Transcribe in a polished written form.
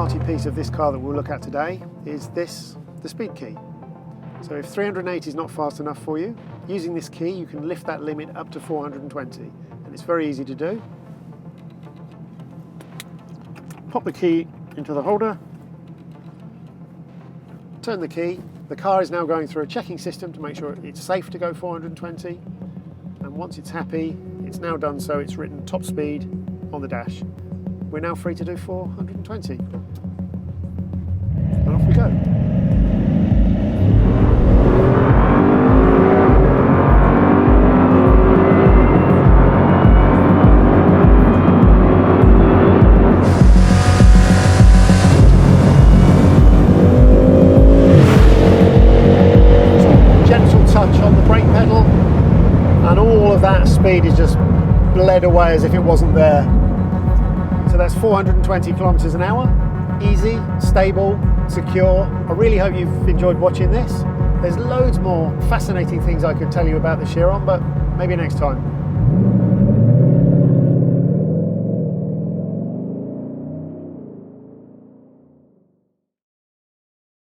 party piece of this car that we'll look at today is this, the speed key. So if 380 is not fast enough for you, using this key you can lift that limit up to 420, and it's very easy to do. Pop the key into the holder, turn the key. The car is now going through a checking system to make sure it's safe to go 420, and once it's happy, it's now done so, it's written top speed on the dash. We're now free to do 420. And off we go. Gentle touch on the brake pedal, and all of that speed is just bled away as if it wasn't there. So that's 420 kilometers an hour, easy, stable, secure. I really hope you've enjoyed watching this. There's loads more fascinating things I could tell you about the Chiron, but maybe next time.